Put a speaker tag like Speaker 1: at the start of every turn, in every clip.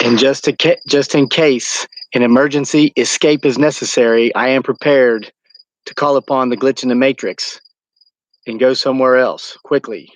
Speaker 1: And just in case an emergency escape is necessary, I am prepared to call upon the glitch in the matrix and go somewhere else quickly.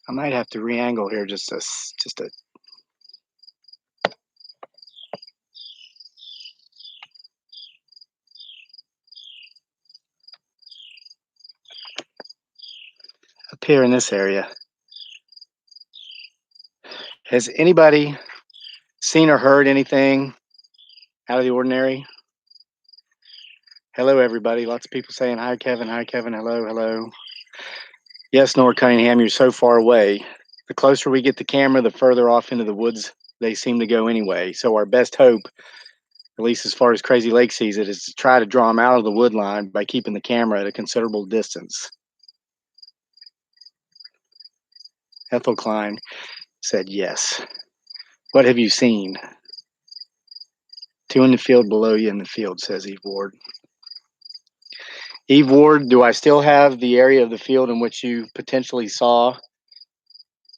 Speaker 1: I might have to re-angle here just a up here in this area. Has anybody seen or heard anything out of the ordinary? Hello, everybody. Lots of people saying hi, Kevin. Hi, Kevin. Hello, hello. Yes, Nora Cunningham, you're so far away. The closer we get the camera, the further off into the woods they seem to go anyway. So our best hope, at least as far as Crazy Lake sees it, is to try to draw them out of the wood line by keeping the camera at a considerable distance. Ethel Klein said yes. What have you seen? Two in the field below you in the field, says Eve Ward. Eve Ward, do I still have the area of the field in which you potentially saw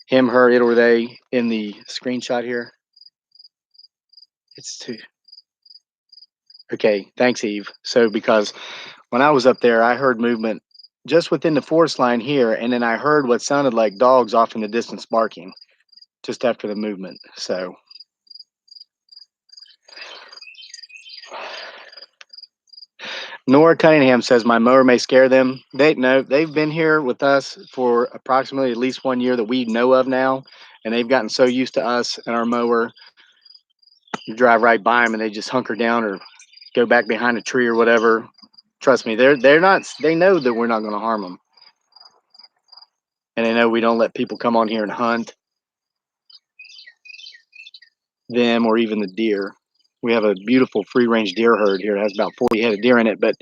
Speaker 1: him, her, it, or they in the screenshot here? It's two. Okay, thanks, Eve. So, because when I was up there, I heard movement just within the forest line here, and then I heard what sounded like dogs off in the distance barking just after the movement. So, Nora Cunningham says my mower may scare them. They've been here with us for approximately at least 1 year that we know of now, and they've gotten so used to us and our mower. You drive right by them and they just hunker down or go back behind a tree or whatever. Trust me, they're not. They know that we're not going to harm them, and they know we don't let people come on here and hunt them or even the deer. We have a beautiful free range deer herd here. It has about 40 head of deer in it, but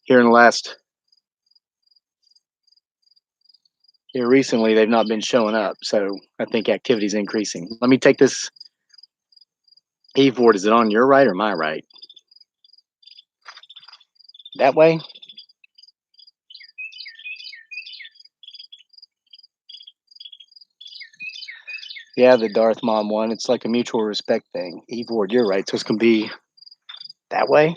Speaker 1: here in the last here recently they've not been showing up. So I think activity is increasing. Let me take this. Eve Ward, is it on your right or my right? That way? Yeah, the Darth Mom one. It's like a mutual respect thing. Eve Ward, you're right. So it's gonna be that way.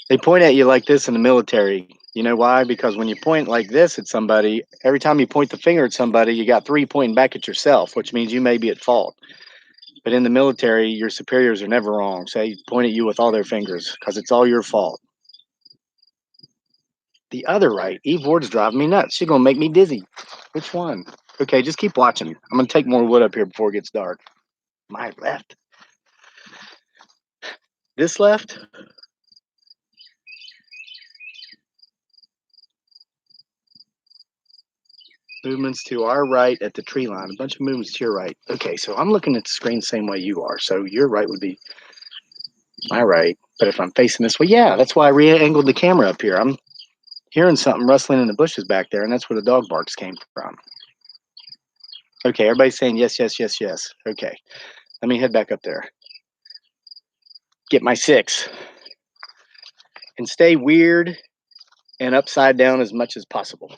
Speaker 1: They point at you like this in the military. You know why? Because when you point like this at somebody, every time you point the finger at somebody, you got three pointing back at yourself, which means you may be at fault. But in the military, your superiors are never wrong. So they point at you with all their fingers because it's all your fault. The other right, Eve Ward's driving me nuts. She's gonna make me dizzy. Which one? Okay, just keep watching. I'm gonna take more wood up here before it gets dark. My left. This left. Movements to our right at the tree line. A bunch of movements to your right. Okay, so I'm looking at the screen the same way you are. So your right would be my right. But if I'm facing this way, yeah, that's why I re-angled the camera up here. I'm hearing something rustling in the bushes back there, and that's where the dog barks came from. Okay, everybody's saying yes, yes, yes, yes. Okay, let me head back up there. Get my 6. And stay weird and upside down as much as possible.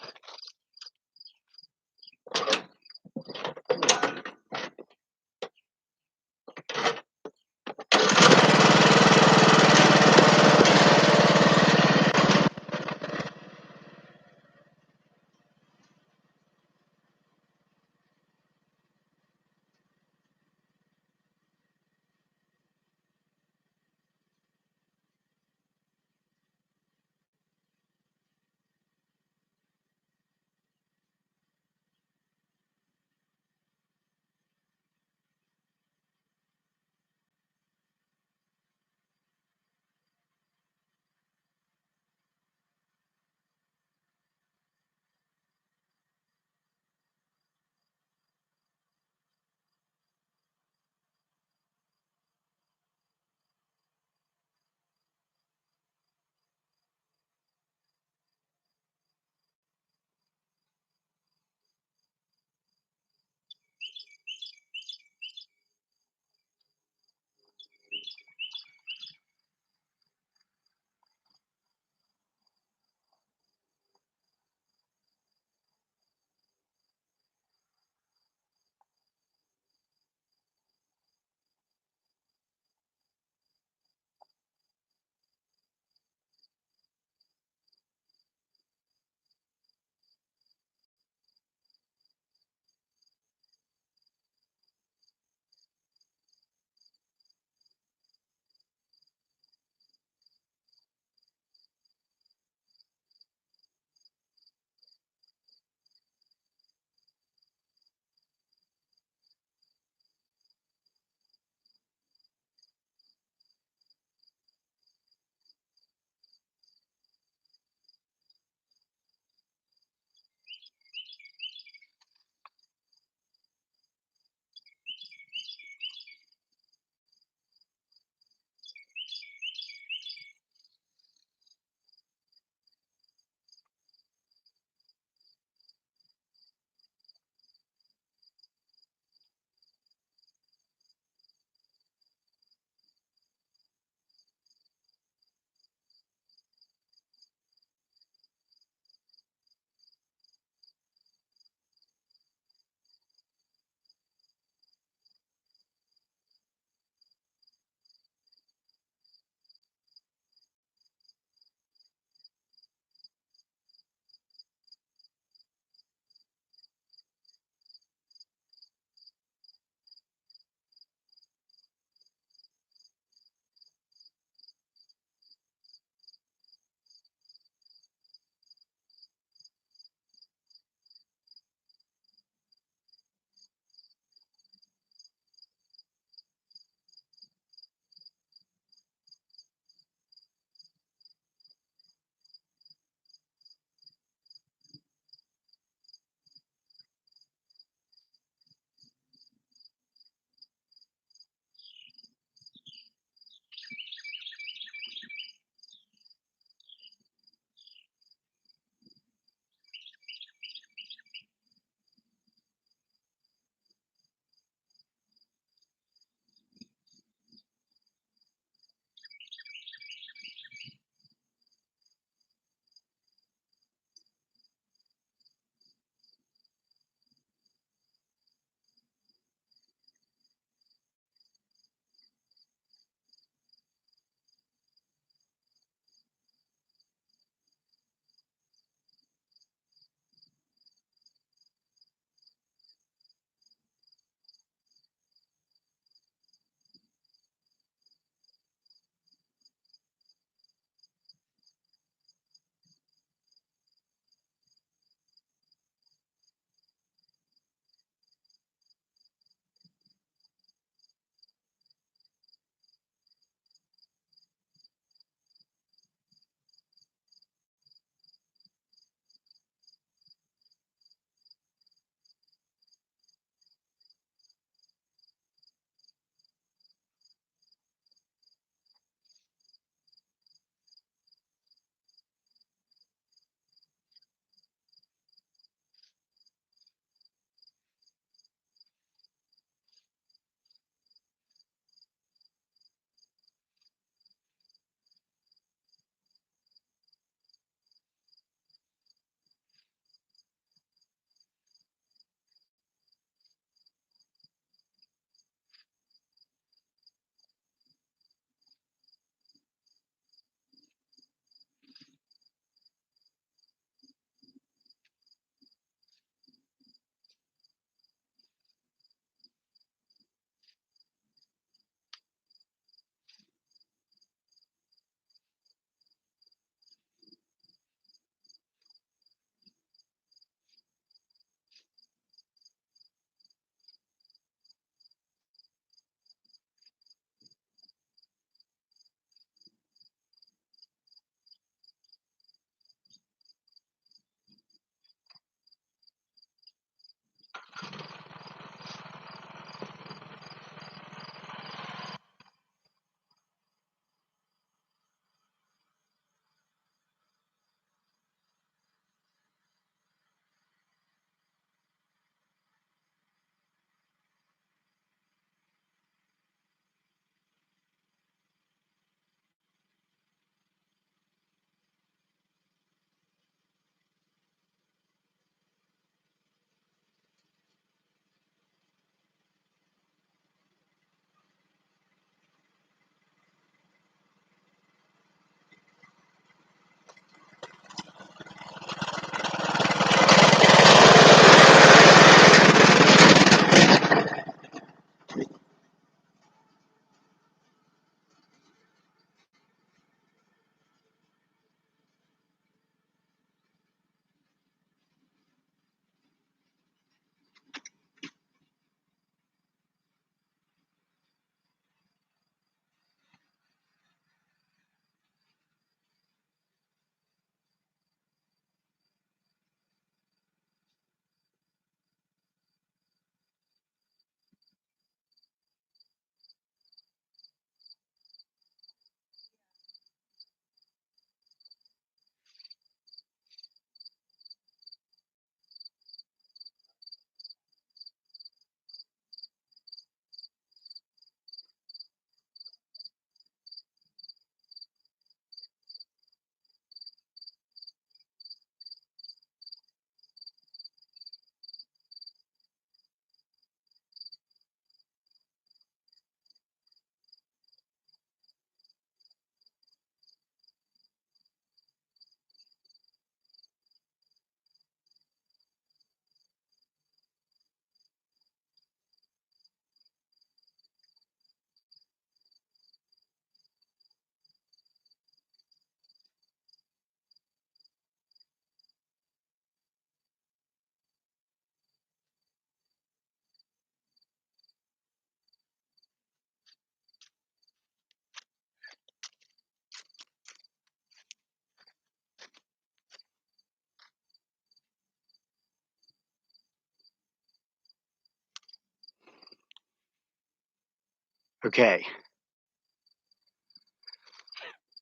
Speaker 1: Okay.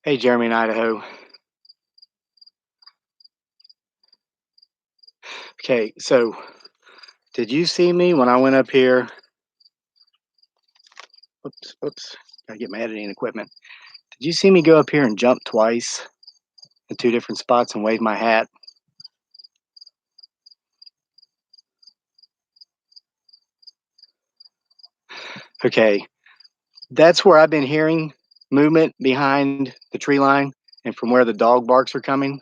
Speaker 1: Hey, Jeremy in Idaho. Okay, so did you see me when I went up here? Oops. Gotta get my editing equipment. Did you see me go up here and jump twice in 2 different spots and wave my hat? Okay, that's where I've been hearing movement behind the tree line and from where the dog barks are coming.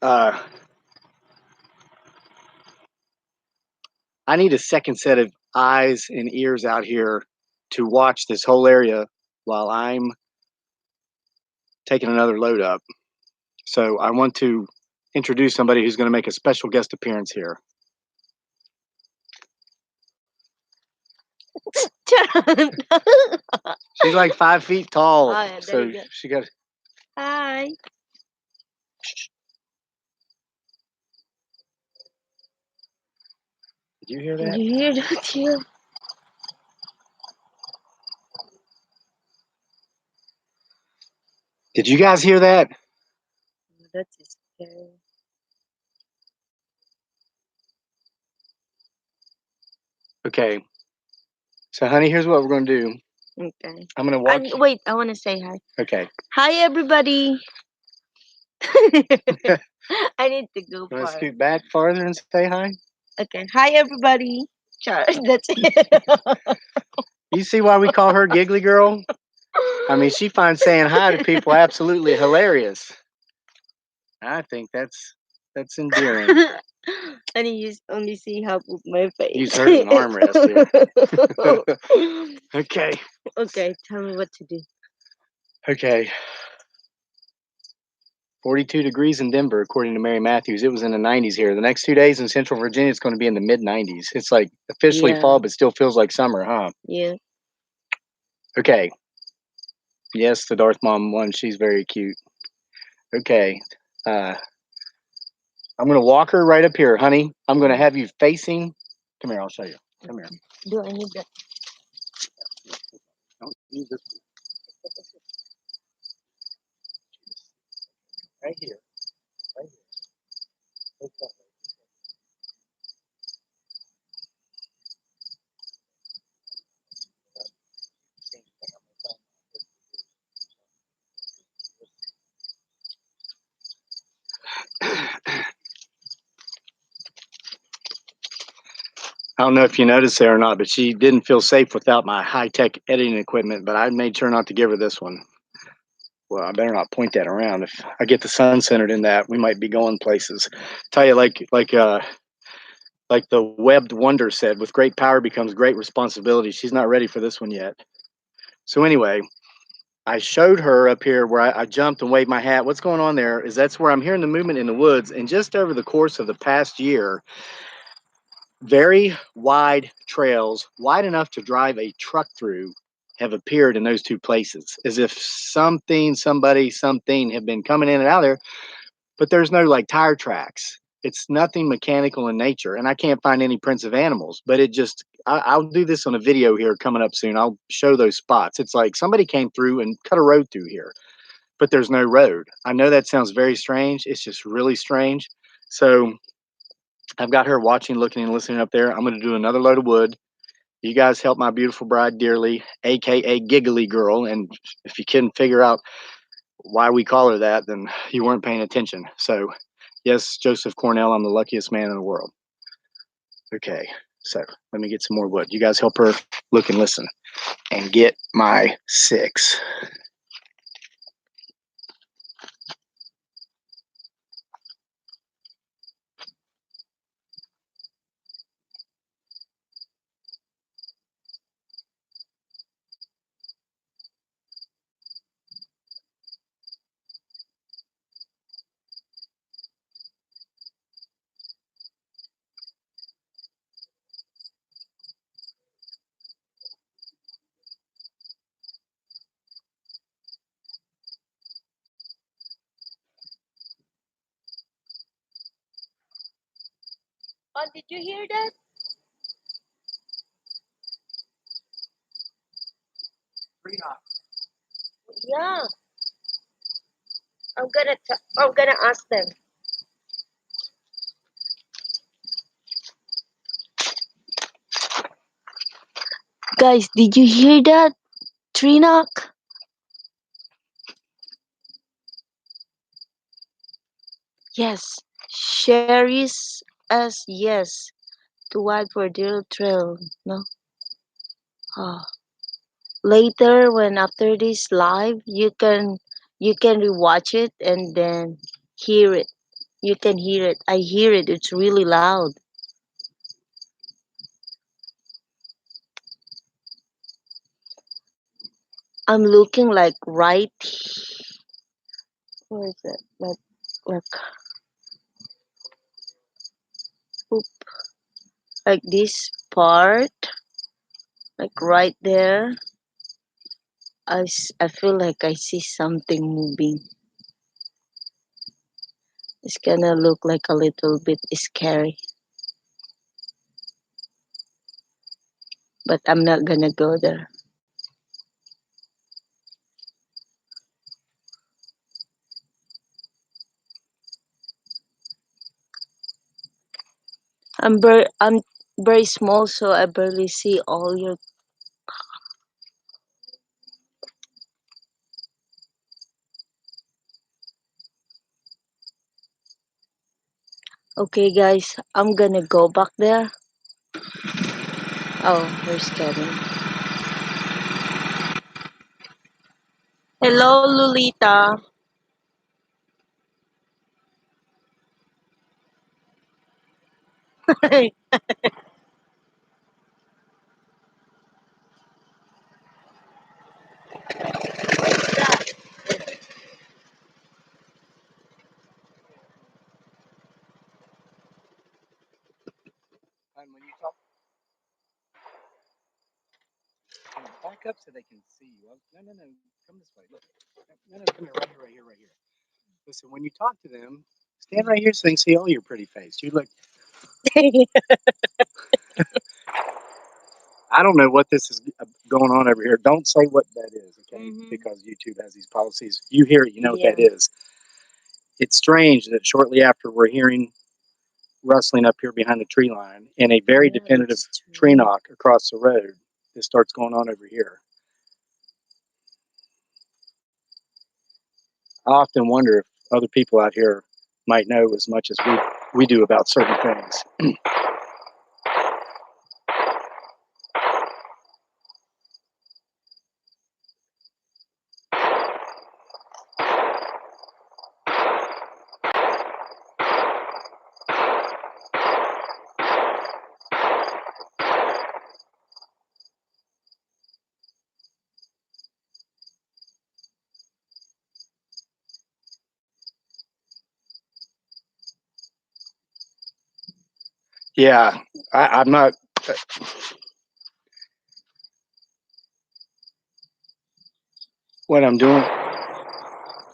Speaker 1: I need a second set of eyes and ears out here to watch this whole area while I'm taking another load up. So I want to introduce somebody who's going to make a special guest appearance here. She's like 5 feet tall.
Speaker 2: Oh, yeah,
Speaker 1: so she got.
Speaker 2: Hi.
Speaker 1: Did you hear that?
Speaker 2: Did you hear that too?
Speaker 1: Did you guys hear that?
Speaker 2: That's scary.
Speaker 1: Okay. So, honey, here's what we're going to do.
Speaker 2: Okay.
Speaker 1: I'm going to walk.
Speaker 2: Wait, I want to say hi.
Speaker 1: Okay.
Speaker 2: Hi, everybody. I need to go
Speaker 1: Want to
Speaker 2: far.
Speaker 1: scoot back farther and say hi?
Speaker 2: Okay. Hi, everybody. Charles, that's it.
Speaker 1: You see why we call her Giggly Girl? I mean, she finds saying hi to people absolutely hilarious. I think that's endearing.
Speaker 2: And you only see half of my face.
Speaker 1: Use her as an armrest here. Okay.
Speaker 2: Okay, tell me what to do.
Speaker 1: Okay. 42 degrees in Denver, according to Mary Matthews. It was in the 90s here. The next 2 days in Central Virginia, it's going to be in the mid 90s. It's like officially fall, but still feels like summer, huh?
Speaker 2: Yeah.
Speaker 1: Okay. Yes, the Darth Mom one. She's very cute. Okay. I'm going to walk her right up here, honey. I'm going to have you facing. Come here, I'll show you. Come here.
Speaker 2: Do I need that?
Speaker 1: Don't use this. Right here. Right here. Okay. I don't know if you noticed there or not, but she didn't feel safe without my high-tech editing equipment, but I made sure not to give her this one. Well, I better not point that around. If I get the sun centered in that, we might be going places. Tell you, like the webbed wonder said, with great power becomes great responsibility. She's not ready for this one yet. So anyway, I showed her up here where I jumped and waved my hat. What's going on there is that's where I'm hearing the movement in the woods. And just over the course of the past year, very wide trails, wide enough to drive a truck through, have appeared in those 2 places, as if something, somebody, something have been coming in and out of there, but there's no like tire tracks. It's nothing mechanical in nature, and I can't find any prints of animals. But it just, I'll do this on a video here coming up soon. I'll show those spots. It's like somebody came through and cut a road through here, but there's no road. I know that sounds very strange. It's just really strange. So I've got her watching, looking, and listening up there. I'm going to do another load of wood. You guys help my beautiful bride dearly, aka Giggly Girl. And if you couldn't figure out why we call her that, then you weren't paying attention. So, yes, Joseph Cornell, I'm the luckiest man in the world. Okay, so let me get some more wood. You guys help her look and listen and get my 6.
Speaker 2: Oh, did you hear that?
Speaker 1: tree knot.
Speaker 2: Yeah. I'm gonna ask them. Guys, did you hear that? Tree knock? Yes. Sherry's as yes. To wide for deer trail. No. Oh. Later, when after this live, you can rewatch it and then hear it. You can hear it. I hear it. It's really loud. I'm looking like right. Where is it? Like oop, like this part, like right there. I feel like I see something moving. It's gonna look like a little bit scary, but I'm not gonna go there. I'm very small, so I barely see all your. Okay, guys, I'm gonna go back there. Oh, where's Kevin? Hello, Lolita.
Speaker 1: And when you talk, back up so they can see you. No, no, no. Come this way. Look. No, no, come here. Right here, right here, right here. Listen, when you talk to them, stand right here so they can see all your pretty face. You look. I don't know what this is going on over here. Don't say what that is, okay?
Speaker 2: Mhm.
Speaker 1: Because YouTube has these policies. You hear it, you know what
Speaker 2: Yeah.
Speaker 1: that is. It's strange that shortly after we're hearing rustling up here behind the tree line and a very
Speaker 2: Yeah,
Speaker 1: definitive
Speaker 2: it's
Speaker 1: tree
Speaker 2: true.
Speaker 1: knock across the road, this starts going on over here. I often wonder if other people out here might know as much as we do about certain things. Yeah, I'm not. What I'm doing,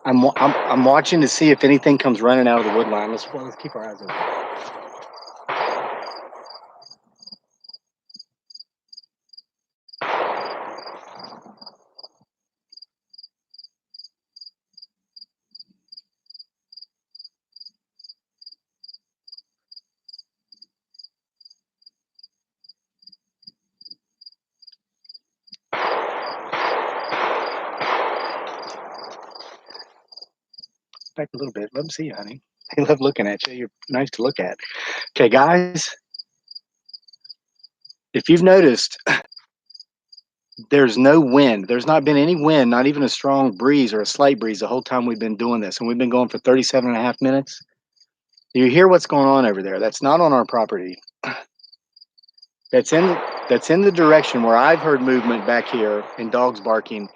Speaker 1: I'm watching to see if anything comes running out of the wood line. Let's keep our eyes open. Back a little bit. Let them see you, honey. They love looking at you. You're nice to look at. Okay, guys, if you've noticed, there's no wind. There's not been any wind, not even a strong breeze or a slight breeze the whole time we've been doing this. And we've been going for 37 and a half minutes. You hear what's going on over there. That's not on our property. That's in the direction where I've heard movement back here and dogs barking.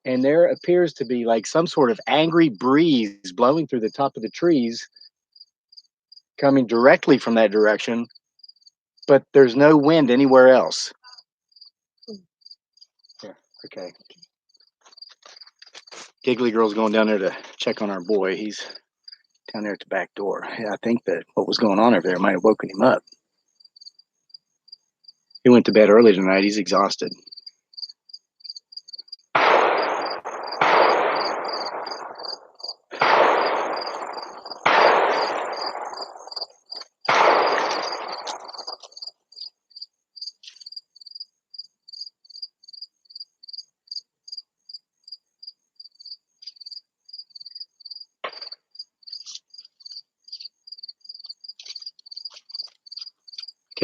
Speaker 1: And there appears to be like some sort of angry breeze blowing through the top of the trees coming directly from that direction, but there's no wind anywhere else. Yeah, okay. Giggly Girl's going down there to check on our boy. He's down there at the back door. Yeah, I think that what was going on over there might have woken him up. He went to bed early tonight. He's exhausted.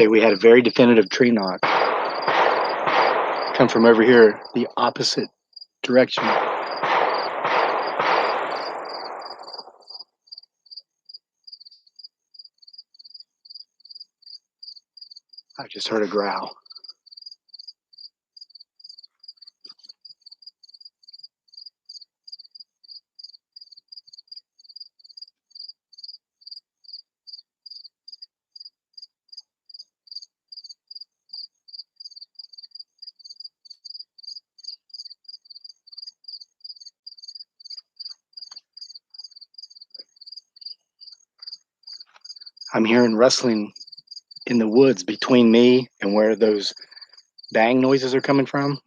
Speaker 1: Okay, we had a very definitive tree knock come from over here, the opposite direction. I just heard a growl. I'm hearing rustling in the woods between me and where those bang noises are coming from.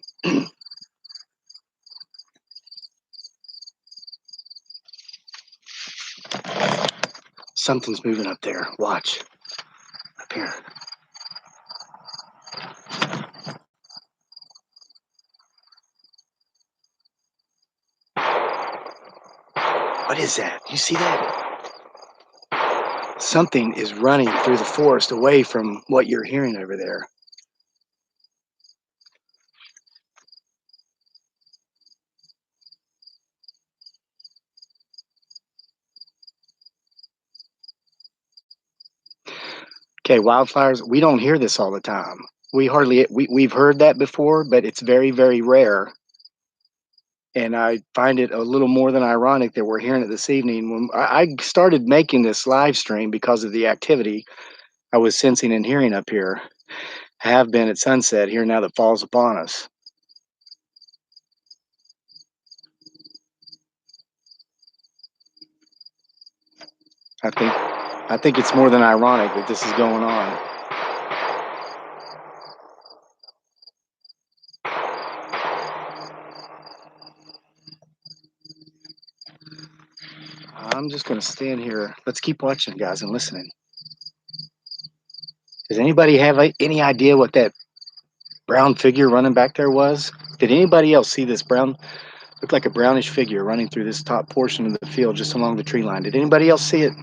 Speaker 1: Something's moving up there. Watch. Up here. What is that? You see that? Something is running through the forest away from what you're hearing over there. Okay, wildfires, we don't hear this all the time. We've heard that before, but it's very, very rare. And I find it a little more than ironic that we're hearing it this evening. When I started making this live stream because of the activity I was sensing and hearing up here, have been at sunset here now that falls upon us. I think it's more than ironic that this is going on. I'm just going to stand here. Let's keep watching, guys, and listening. Does anybody have any idea what that brown figure running back there was? Did anybody else see this brown, looked like a brownish figure running through this top portion of the field just along the tree line? Did anybody else see it?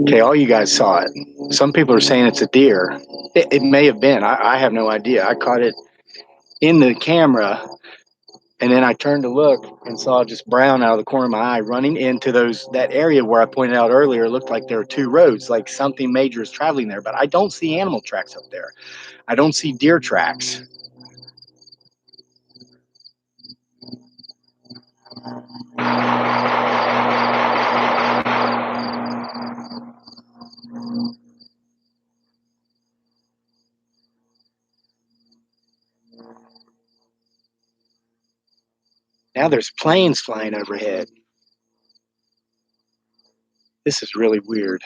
Speaker 1: Okay, all you guys saw it. Some people are saying it's a deer. It may have been. I have no idea. I caught it in the camera, and then I turned to look and saw just brown out of the corner of my eye running into that area where I pointed out earlier. It looked like there were two roads, like something major is traveling there. But I don't see animal tracks up there. I don't see deer tracks. Now there's planes flying overhead. This is really weird.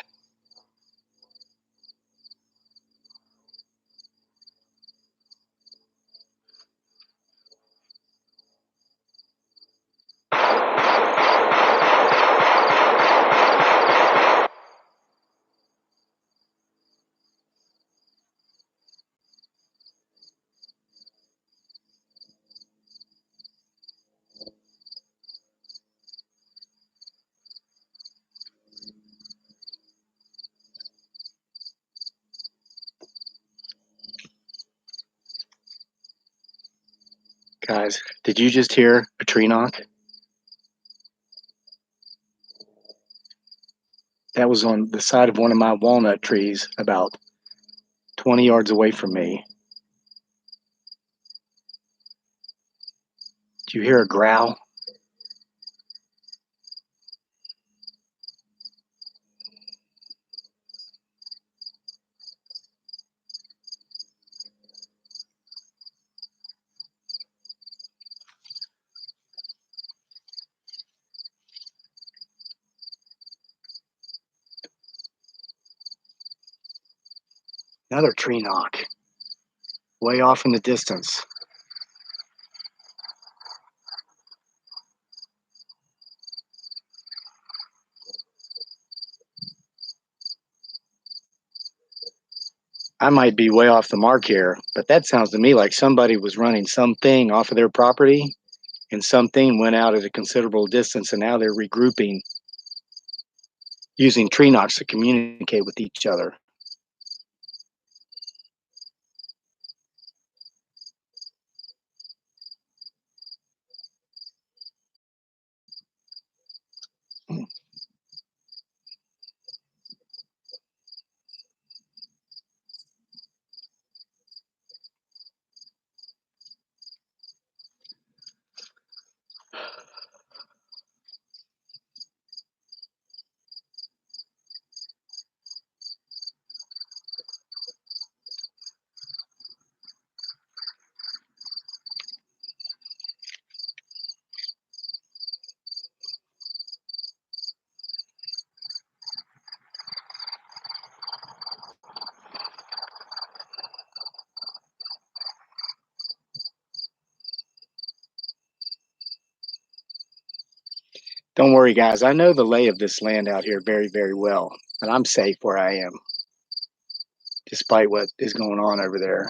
Speaker 1: Guys, did you just hear a tree knock? That was on the side of one of my walnut trees about 20 yards away from me. Did you hear a growl? Another tree knock, way off in the distance. I might be way off the mark here, but that sounds to me like somebody was running something off of their property and something went out at a considerable distance and now they're regrouping using tree knocks to communicate with each other. Don't worry, guys. I know the lay of this land out here very, very well, and I'm safe where I am, despite what is going on over there.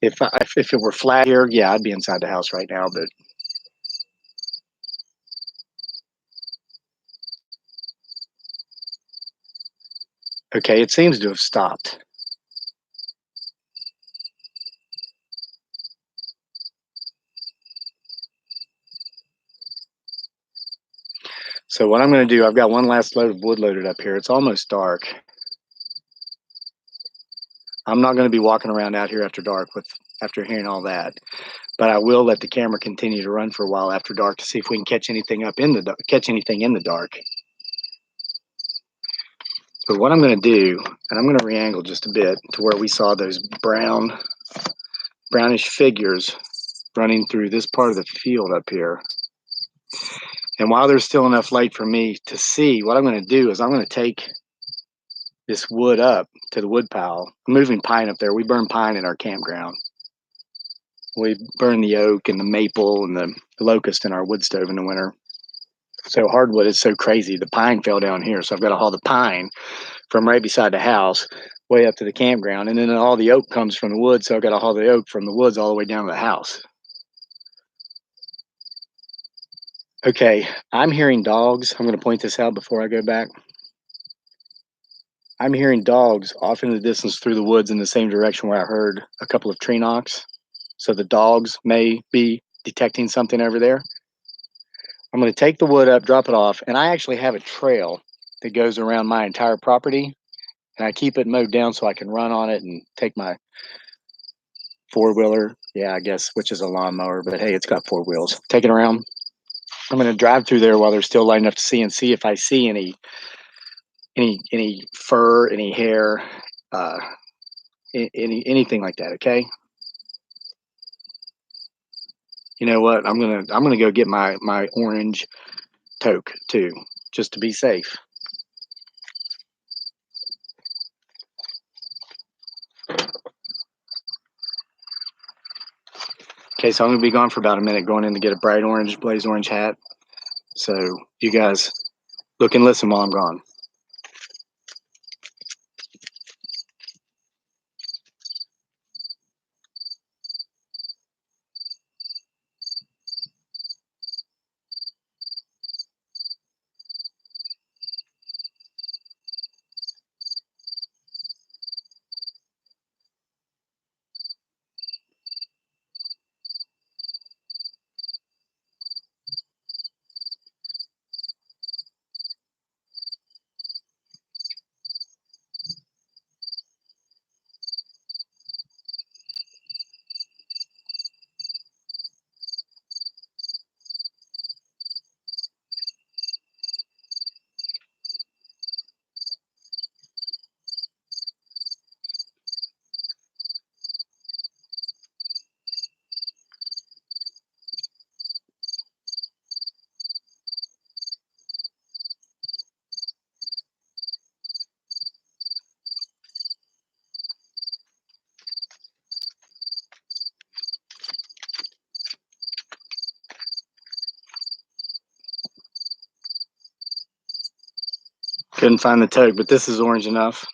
Speaker 1: If it were flat here, yeah, I'd be inside the house right now. But okay, it seems to have stopped. So what I'm going to do, I've got one last load of wood loaded up here. It's almost dark. I'm not going to be walking around out here after dark after hearing all that, but I will let the camera continue to run for a while after dark to see if we can catch anything in the dark. But what I'm going to do, and I'm going to re-angle just a bit to where we saw those brownish figures running through this part of the field up here. And while there's still enough light for me to see, what I'm going to do is I'm going to take this wood up to the wood pile. I'm moving pine up there. We burn pine in our campground. We burn the oak and the maple and the locust in our wood stove in the winter. So hardwood is so crazy. The pine fell down here, so I've got to haul the pine from right beside the house way up to the campground, and then all the oak comes from the woods, so I've got to haul the oak from the woods all the way down to the house. Okay, I'm hearing dogs. I'm going to point this out before I go back. I'm hearing dogs off in the distance through the woods in the same direction where I heard a couple of tree knocks. So the dogs may be detecting something over there. I'm going to take the wood up, drop it off, and I actually have a trail that goes around my entire property, and I keep it mowed down so I can run on it and take my four-wheeler, yeah, I guess, which is a lawnmower, but hey, it's got four wheels. Take it around. I'm going to drive through there while they're still light enough to see and see if I see any fur, any hair, uh, anything like that. Okay. You know what? I'm gonna go get my orange toque too, just to be safe. Okay, so I'm gonna be gone for about a minute, going in to get a bright orange, blaze orange hat. So you guys look and listen while I'm gone. Couldn't find the toke, but this is orange enough.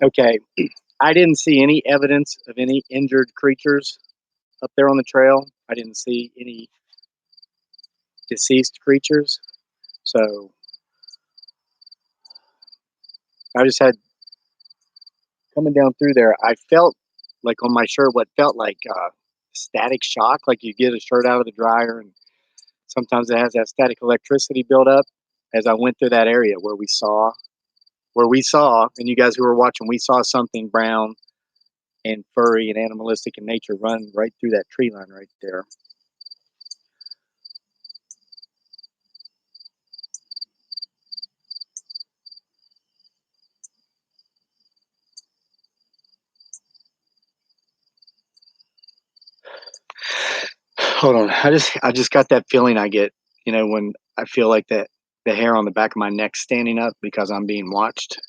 Speaker 1: Okay, I didn't see any evidence of any injured creatures up there on the trail. I didn't see any deceased creatures. So I just had coming down through there. I felt like on my shirt what felt like static shock, like you get a shirt out of the dryer and sometimes it has that static electricity build up. As I went through that area where we saw, and you guys who were watching, we saw something brown and furry and animalistic in nature run right through that tree line right there. Hold on, I just got that feeling I get, when I feel like that the hair on the back of my neck standing up because I'm being watched.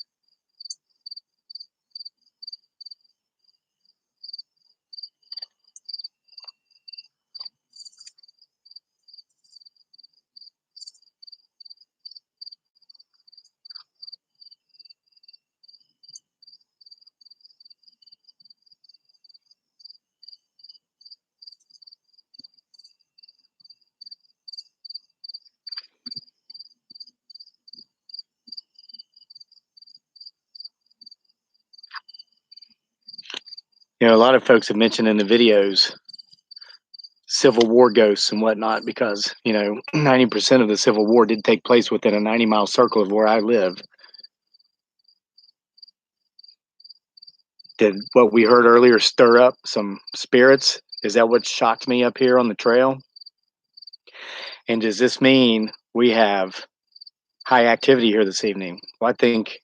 Speaker 1: A lot of folks have mentioned in the videos Civil War ghosts and whatnot because 90% of the Civil War did take place within a 90-mile circle of where I live. Did what we heard earlier stir up some spirits? Is that what shocked me up here on the trail? And does this mean we have high activity here this evening? Well, I think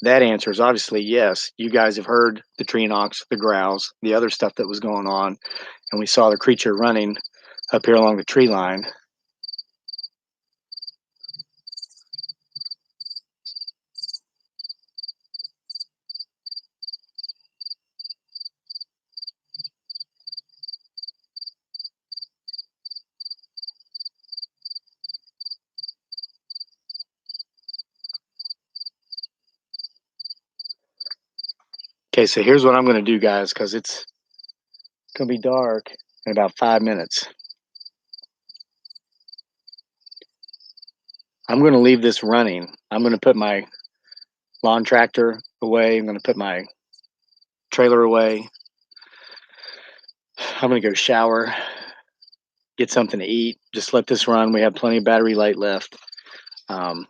Speaker 1: that answer is obviously yes. You guys have heard the tree knocks, the growls, the other stuff that was going on, and we saw the creature running up here along the tree line. Okay, so here's what I'm going to do, guys, because it's going to be dark in about 5 minutes. I'm going to leave this running. I'm going to put my lawn tractor away. I'm going to put my trailer away. I'm going to go shower, get something to eat. Just let this run. We have plenty of battery light left. Um,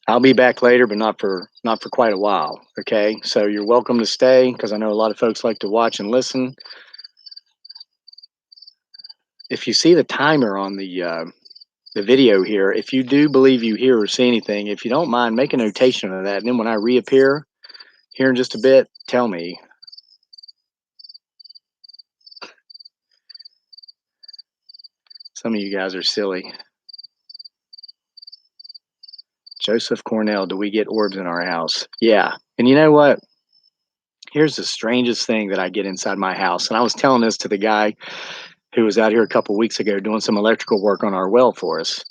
Speaker 1: I'll be back later, but not for quite a while. Okay, so you're welcome to stay because I know a lot of folks like to watch and listen. If you see the timer on the video here, if you do believe you hear or see anything, if you don't mind, make a notation of that. And then when I reappear here in just a bit, tell me. Some of you guys are silly. Joseph Cornell, do we get orbs in our house? Yeah. And you know what? Here's the strangest thing that I get inside my house. And I was telling this to the guy who was out here a couple weeks ago doing some electrical work on our well for us.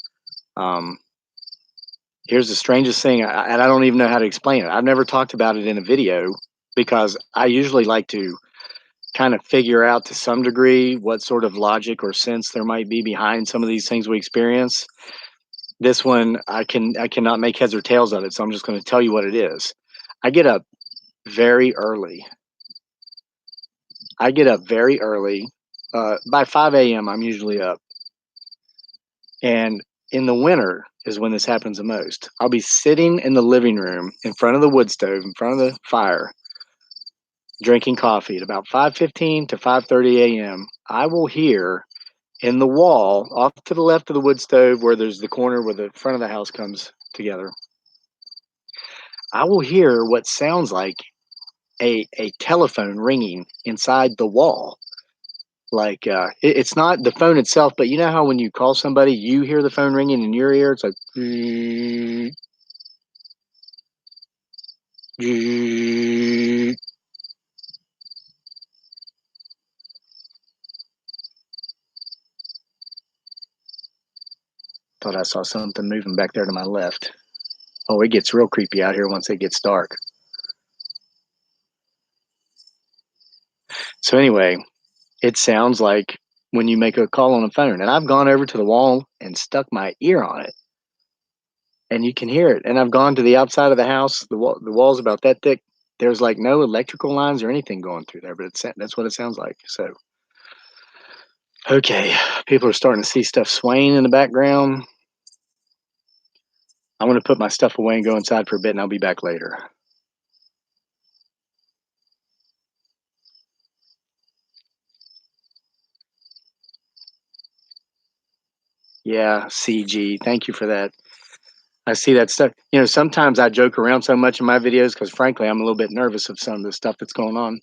Speaker 1: Um, Here's the strangest thing, and I don't even know how to explain it. I've never talked about it in a video because I usually like to kind of figure out to some degree what sort of logic or sense there might be behind some of these things we experience. This one, I cannot make heads or tails of it, so I'm just going to tell you what it is. I get up very early. I get up very early. By 5 a.m., I'm usually up. And in the winter is when this happens the most. I'll be sitting in the living room in front of the wood stove, in front of the fire, drinking coffee at about 5:15 to 5:30 a.m. I will hear in the wall off to the left of the wood stove where there's the corner where the front of the house comes together. I will hear what sounds like a telephone ringing inside the wall. Like it's not the phone itself, but you know how when you call somebody, you hear the phone ringing in your ear. It's like thought I saw something moving back there to my left. Oh, it gets real creepy out here once it gets dark. So anyway, it sounds like when you make a call on a phone. And I've gone over to the wall and stuck my ear on it, and you can hear it. And I've gone to the outside of the house. The wall's about that thick. There's like no electrical lines or anything going through there, but that's what it sounds like. So, okay, people are starting to see stuff swaying in the background. I'm going to put my stuff away and go inside for a bit, and I'll be back later. Yeah, CG. Thank you for that. I see that stuff. You know, sometimes I joke around so much in my videos because, frankly, I'm a little bit nervous of some of the stuff that's going on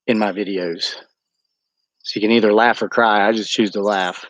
Speaker 1: in my videos. So you can either laugh or cry. I just choose to laugh.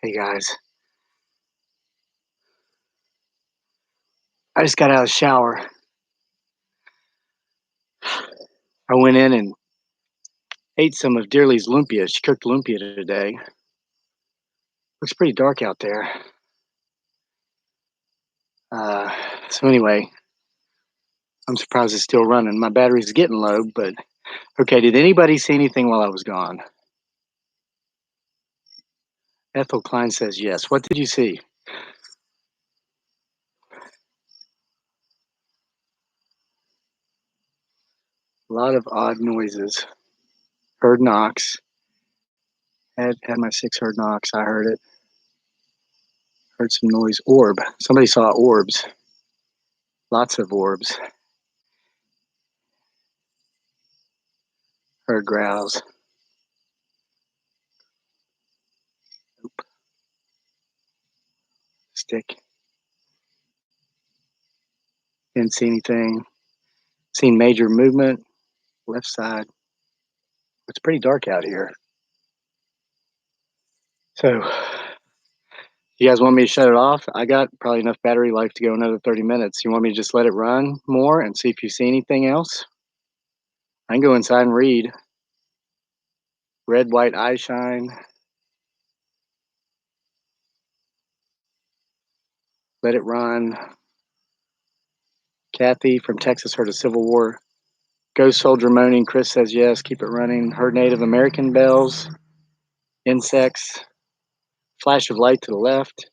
Speaker 1: Hey guys, I just got out of the shower. I went in and ate some of Dearly's lumpia. She cooked lumpia today. Looks pretty dark out there. Uh, so anyway, I'm surprised it's still running. My battery's getting low, but okay. Did anybody see anything while I was gone? Ethel Klein says yes. What did you see? A lot of odd noises. Heard knocks. Had my 6 heard knocks. I heard it. Heard some noise. Orb. Somebody saw orbs. Lots of orbs. Heard growls. Stick. Didn't see anything. Seen major movement. Left side. It's pretty dark out here. So, you guys want me to shut it off? I got probably enough battery life to go another 30 minutes. You want me to just let it run more and see if you see anything else? I can go inside and read. Red, white eye shine. Let it run. Kathy from Texas heard a Civil War. Ghost soldier moaning. Chris says yes. Keep it running. Heard Native American bells. Insects. Flash of light to the left.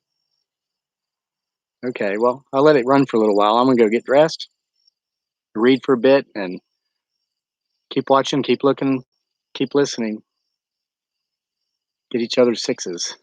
Speaker 1: Okay, well, I'll let it run for a little while. I'm going to go get dressed, read for a bit, and keep watching, keep looking, keep listening. Get each other 6s.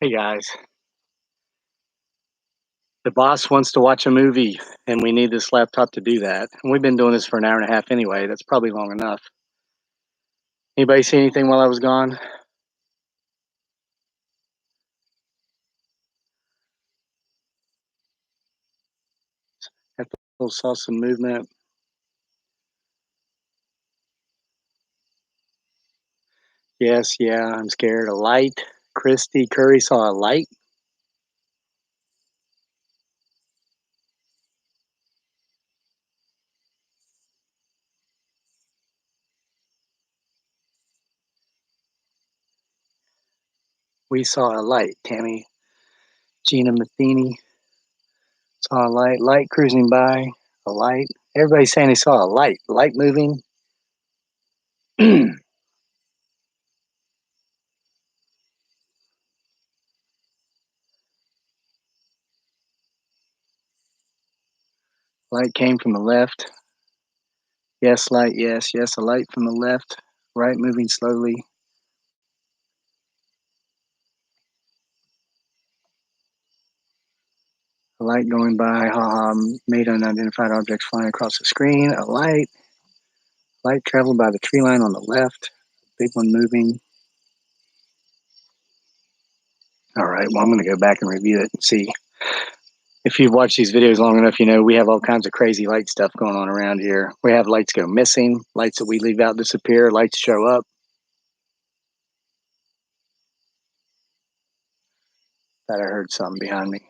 Speaker 1: Hey guys, the boss wants to watch a movie and we need this laptop to do that. And we've been doing this for an hour and a half anyway. That's probably long enough. Anybody see anything while I was gone? Ethel saw some movement. Yes, yeah, I'm scared. A light. Christy Curry saw a light. We saw a light. Tammy, Gina Matheny saw a light. Light cruising by. A light. Everybody's saying they saw a light. Light moving. Light came from the left. Yes, light. Yes, yes, a light from the left. Right, moving slowly. A light going by. Haha, made unidentified objects flying across the screen. A light. Light traveled by the tree line on the left. Big one moving. All right, well, I'm going to go back and review it and see. If you've watched these videos long enough, you know we have all kinds of crazy light stuff going on around here. We have lights go missing, lights that we leave out disappear, lights show up. Thought I heard something behind me.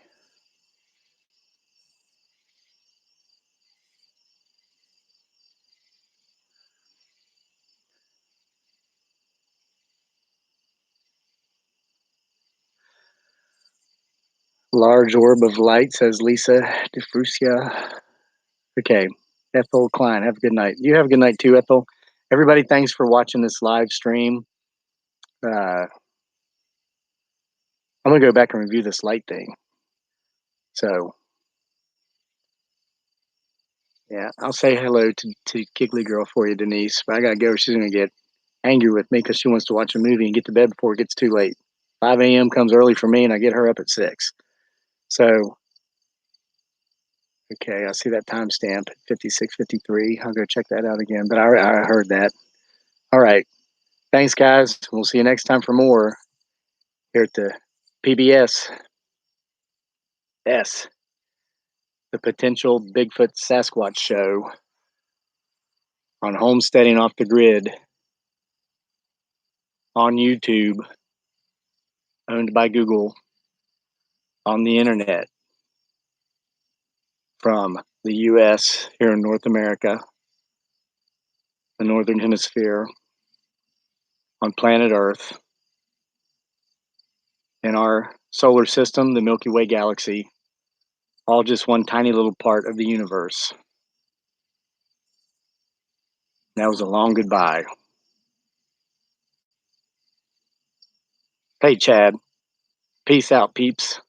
Speaker 1: Large orb of light, says Lisa DeFrucia. Okay, Ethel Klein, have a good night. You have a good night too, Ethel. Everybody, thanks for watching this live stream. I'm going to go back and review this light thing. So, yeah, I'll say hello to Giggly Girl for you, Denise. But I got to go. She's going to get angry with me because she wants to watch a movie and get to bed before it gets too late. 5 a.m. comes early for me, and I get her up at 6. So, okay, I see that timestamp, 56:53. I'll go check that out again. But I heard that. All right. Thanks, guys. We'll see you next time for more here at the PBS S, the Potential Bigfoot Sasquatch Show on Homesteading Off the Grid on YouTube, owned by Google, on the internet from the U.S. here in North America, the Northern Hemisphere, on planet Earth, in our solar system, the Milky Way galaxy, all just one tiny little part of the universe. That was a long goodbye. Hey, Chad. Peace out, peeps.